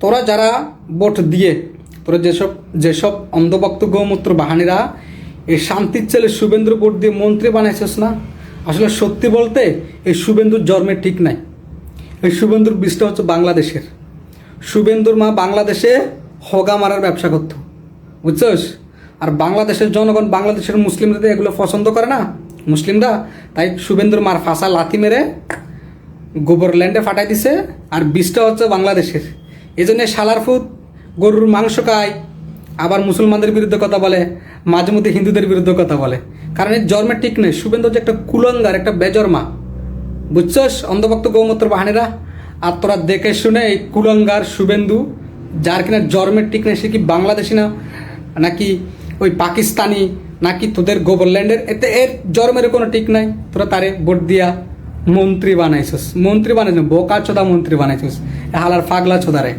তোরা যারা ভোট দিয়ে তোরা যেসব অন্ধভক্ত গৌমূত্র বাহানিরা এই শান্তির ছেলে শুভেন্দুর ভোট দিয়ে মন্ত্রী বানাইছিস না, আসলে সত্যি বলতে এই শুভেন্দুর জন্মের ঠিক নাই। এই শুভেন্দুর বীজটা হচ্ছে বাংলাদেশের। শুভেন্দুর মা বাংলাদেশে হগা মারার ব্যবসা করতো, বুঝছস? আর বাংলাদেশের জনগণ, বাংলাদেশের মুসলিমরা তো এগুলো পছন্দ করে না, মুসলিমরা। তাই শুভেন্দুর মার ফাঁসা লাথি মেরে গোবর ল্যান্ডে ফাটাই দিছে। আর বীজটা হচ্ছে বাংলাদেশের। এই জন্যে শালার ফুট গরুর মাংস খায়, আবার মুসলমানদের বিরুদ্ধে কথা বলে, মাঝে মধ্যে হিন্দুদের বিরুদ্ধে কথা বলে। কারণ এর জন্মের ঠিক নেই। শুভেন্দু যে একটা কুলঙ্গার, একটা বেজন্মা, বুঝছস? অন্ধভক্ত গৌমূত্র বাহানিরা। আর তোরা দেখে শুনে এই কুলঙ্গার শুভেন্দু, যার কিনা জন্মের ঠিক নেই, সে কি বাংলাদেশি না নাকি ওই পাকিস্তানি নাকি তোদের গোবরল্যান্ডের, এতে এর জন্মের কোনো ঠিক নাই। তোরা তারে ভোট দিয়া মন্ত্রী বানাইছিস, মন্ত্রী বানাইছিস, বোকা চোদা মন্ত্রী বানাইছিস, হালার পাগলা চোদারে।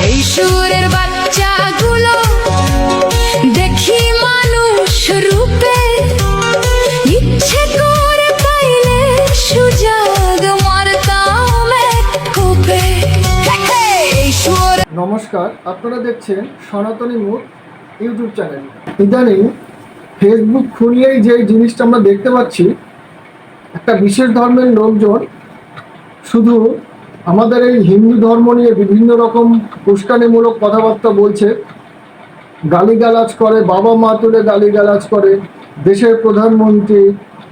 এই সুরের বাচ্চাগুলো দেখি মানুষ রূপে, ইচ্ছে করে পাইলে সুযোগ মারতাম কোপে। এই সুর। নমস্কার, আপনারা দেখছেন সনাতনী মুখ ইউটিউব চ্যানেল। ইদানিং ফেসবুক খুললেই যে জিনিসটা আমরা দেখতে পাচ্ছি, একটা বিশেষ ধর্মের লোকজন শুধু আমাদের এই হিন্দু ধর্ম নিয়ে বিভিন্ন রকম উস্কানিমূলক কথাবার্তা বলছে, গালিগালাজ করে, বাবা মা তুলে গালিগালাজ করে। দেশের প্রধানমন্ত্রী,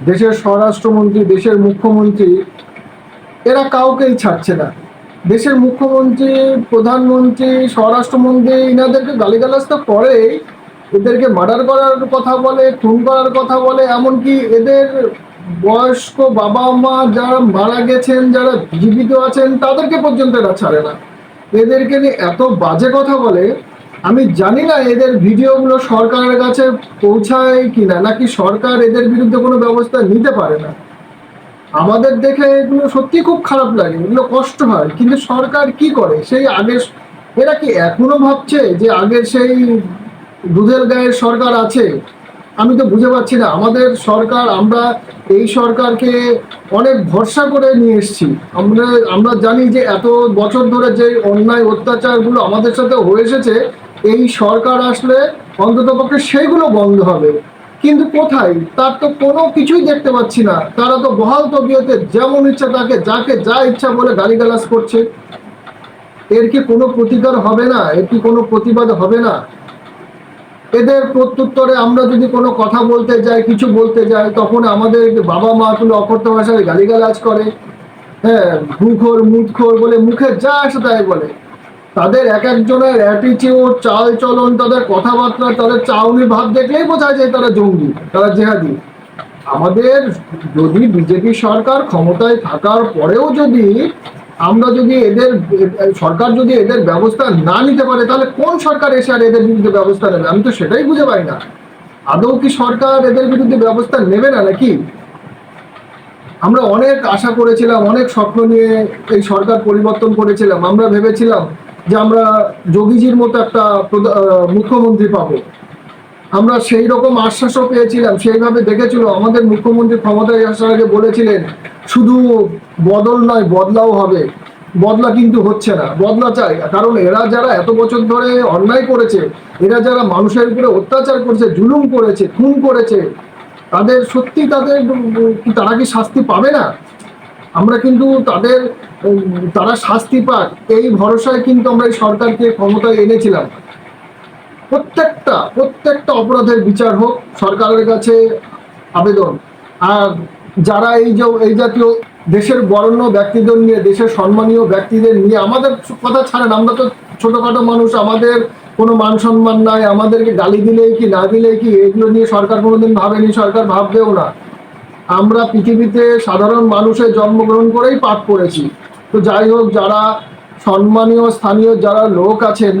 দেশের স্বরাষ্ট্রমন্ত্রী, দেশের মুখ্যমন্ত্রী, এরা কাউকেই ছাড়ছে না। দেশের মুখ্যমন্ত্রী, প্রধানমন্ত্রী, স্বরাষ্ট্রমন্ত্রী এনাদেরকে গালিগালাজ তো করেই, এদেরকে মার্ডার করার কথা বলে, খুন করার কথা বলে। এমনকি এদের বয়স্ক বাবা মা যারা মারা গেছেন, যারা জীবিত আছেন, তাদেরকে পর্যন্ত এরা ছাড়ে না। এদেরকে নিয়ে এত বাজে কথা বলে। আমি জানি না এদের ভিডিওগুলো সরকারের কাছে পৌঁছায় কিনা, নাকি সরকার এদের বিরুদ্ধে কোনো ব্যবস্থা নিতে পারে না। আমাদের দেখে এগুলো সত্যি খুব খারাপ লাগে, এগুলো কষ্ট হয়। কিন্তু সরকার কি করে? সেই আগের, এরা কি এখনো ভাবছে যে আগের সেই দুধের গায়ের সরকার আছে? আমি তো বুঝে পাচ্ছি না। আমাদের সরকার, আমরা এই সরকারকে অনেক ভরসা করে নিয়ে এসেছি। আমরা জানি যে এত বছর ধরে যে অন্যায় অত্যাচারগুলো আমাদের সাথে হয়ে এসেছে, এই সরকার আসলে অন্ততপক্ষে সেইগুলো বন্ধ হবে। কিন্তু কোথায়? তার তো কোনো কিছুই দেখতে পাচ্ছি না। তারা তো বহাল তবিয়তে যেমন ইচ্ছা তাকে যাকে যা ইচ্ছা বলে গালিগালাজ করছে। এর কি কোনো প্রতিকার হবে না? এর কি কোনো প্রতিবাদ হবে না? এদের প্রত্যুত্তরে আমরা যদি কোনো কথা বলতে যাই, কিছু বলতে যাই, তখন আমাদের বাবা মা তুলে অকথ্য ভাষায় গালিগালাজ করে। হ্যাঁ, ভুখোর মুখোর বলে মুখে যা আসে তাই বলে। তাদের এক একজনের অ্যাটিটিউড, চাল চলন, তাদের কথাবার্তা, তাদের চাউনি ভাব দেখলেই বোঝা যায় তারা জঙ্গি, তারা জেহাদি। আমাদের যদি বিজেপি সরকার ক্ষমতায় থাকার পরেও যদি আমরা যদি এদের সরকার যদি এদের ব্যবস্থা না নিতে পারে, তাহলে কোন সরকার এসে আর এদের বিরুদ্ধে ব্যবস্থা নেবে? আমি তো সেটাই বুঝে পাই না। আদৌ কি সরকার এদের বিরুদ্ধে ব্যবস্থা নেবে না নাকি? আমরা অনেক আশা করেছিলাম, অনেক স্বপ্ন নিয়ে এই সরকার পরিবর্তন করেছিলাম। আমরা ভেবেছিলাম যে আমরা যোগীজির মতো একটা মুখ্যমন্ত্রী পাবো। আমরা সেই রকম আশ্বাসও পেয়েছিলাম, সেইভাবে দেখেছিল। আমাদের মুখ্যমন্ত্রী ক্ষমতায় আসার আগে বলেছিলেন শুধু বদল নয়, বদলাও হবে। বদলা কিন্তু হচ্ছে না। বদলা চাই, কারণ এরা যারা এত বছর ধরে অন্যায় করেছে, এরা যারা মানুষের উপরে অত্যাচার করেছে, জুলুম করেছে, খুন করেছে, তাদের সত্যি তারা কি শাস্তি পাবে না? আমরা কিন্তু তারা শাস্তি পাক এই ভরসায় কিন্তু আমরা এই সরকারকে ক্ষমতায় এনেছিলাম। প্রত্যেকটা অপরাধের বিচার হোক, সরকারের কাছে আবেদন। আর যারা এই জাতীয় দেশের বরেণ্য ব্যক্তিদের নিয়ে, দেশের সম্মানীয় ব্যক্তিদের নিয়ে, আমাদের কথা ছাড়েন, আমরা তো ছোটখাটো মানুষ, আমাদের কোনো মান সম্মান নাই। আমাদেরকে গালি দিলেই কি না দিলেই কি, এগুলো নিয়ে সরকার কোনোদিন ভাবেনি, সরকার ভাববেও না। আমরা পৃথিবীতে সাধারণ মানুষের জন্মগ্রহণ করেই পাপ করেছি। তো যাই হোক, যারা সম্মানীয় স্থানীয় যারা লোক আছেন,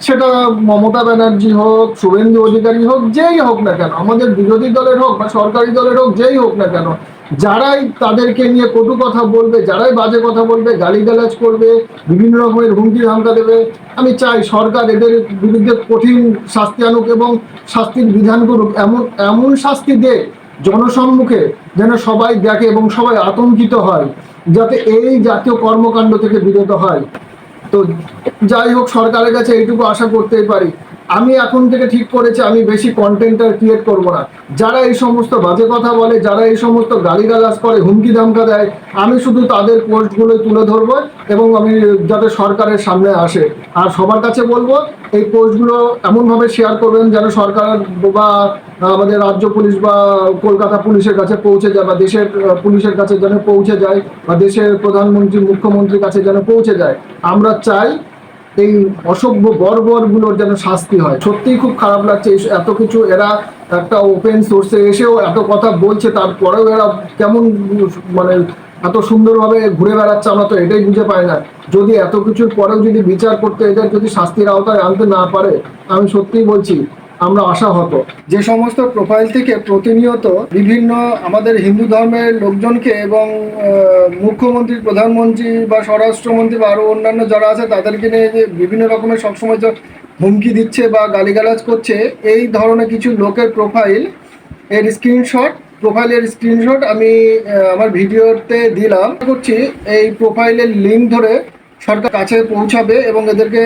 সেটা মমতা ব্যানার্জি হোক, শুভেন্দু অধিকারী হোক, যেই হোক না কেন, আমাদের বিরোধী দলের হোক বা সরকারি দলের হোক, যেই হোক না কেন, যারাই তাদেরকে নিয়ে কটু কথা বলবে, যারাই বাজে কথা বলবে, গালিগালাজ করবে, বিভিন্ন রকমের হুমকি ধামকা দেবে, আমি চাই সরকার এদের বিরুদ্ধে কঠিন শাস্তি আনুক এবং শাস্তির বিধান করুক। এমন শাস্তি দেয় জনসম্মুখে, যেন সবাই দেখে এবং সবাই আতঙ্কিত হয়, যাতে এই জাতীয় কর্মকাণ্ড থেকে বিরত হয়। তো যাই হোক, সরকারের কাছে এইটুকু আশা করতেই পারি। আমি এখন থেকে ঠিক করেছি আমি বেশি কন্টেন্ট আর ক্রিয়েট করব না। যারা এই সমস্ত বাজে কথা বলে, যারা এই সমস্ত গালিগালাজ করে, হুমকি ধামকা দেয়, আমি শুধু তাদের পোস্টগুলো তুলে ধরবো এবং আমি যাতে সরকারের সামনে আসে। আর সবার কাছে বলবো এই পোস্টগুলো এমনভাবে শেয়ার করবেন যেন সরকার বা আমাদের রাজ্য পুলিশ বা কলকাতা পুলিশের কাছে পৌঁছে যায়, বা দেশের পুলিশের কাছে যেন পৌঁছে যায়, বা দেশের প্রধানমন্ত্রী মুখ্যমন্ত্রীর কাছে যেন পৌঁছে যায়। আমরা চাই এই অসভ্য বর্বরগুলোর যেন শাস্তি হয়। সত্যিই খুব খারাপ লাগছে এত কিছু, এরা একটা ওপেন সোর্সে এসেও এত কথা বলছে, তারপরেও এরা কেমন মানে এত সুন্দরভাবে ঘুরে বেড়াচ্ছে, আমরা তো এটাই বুঝে পাই না। যদি এত কিছুর পরেও যদি বিচার করতে এদের যদি শাস্তির আওতায় আনতে না পারে, আমি সত্যিই বলছি আমরা আশাহত। যে সমস্ত প্রোফাইল থেকে প্রতিনিয়ত বিভিন্ন আমাদের হিন্দু ধর্মের লোকজনকে এবং মুখ্যমন্ত্রী, প্রধানমন্ত্রী বা স্বরাষ্ট্রমন্ত্রী বা আরও অন্যান্য যারা আছে তাদেরকে নিয়ে যে বিভিন্ন রকমের সবসময় যে হুমকি দিচ্ছে বা গালিগালাজ করছে, এই ধরনের কিছু লোকের প্রোফাইলের স্ক্রিনশট আমি আমার ভিডিওতে দিলাম। করছি এই প্রোফাইলের লিঙ্ক ধরে সরকার কাছে পৌঁছাবে এবং এদেরকে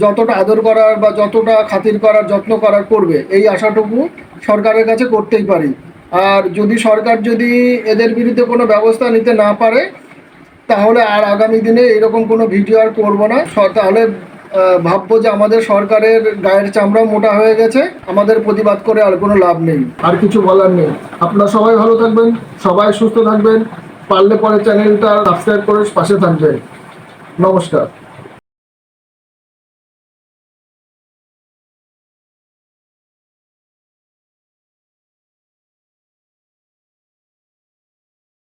যতটা আদর করার বা যতটা খাতির করার যত্ন করার করবে, এই আশাটুকু সরকারের কাছে করতেই পারি। আর যদি সরকার যদি এদের বিরুদ্ধে কোনো ব্যবস্থা নিতে না পারে, তাহলে আর আগামী দিনে এরকম কোনো ভিডিও আর করবো না। তাহলে ভাববো যে আমাদের সরকারের গায়ের চামড়া মোটা হয়ে গেছে, আমাদের প্রতিবাদ করে আর কোনো লাভ নেই, আর কিছু বলার নেই। আপনারা সবাই ভালো থাকবেন, সবাই সুস্থ থাকবেন, পারলে পরে চ্যানেলটা সাবস্ক্রাইব করে পাশে থাকবেন। নমস্কার।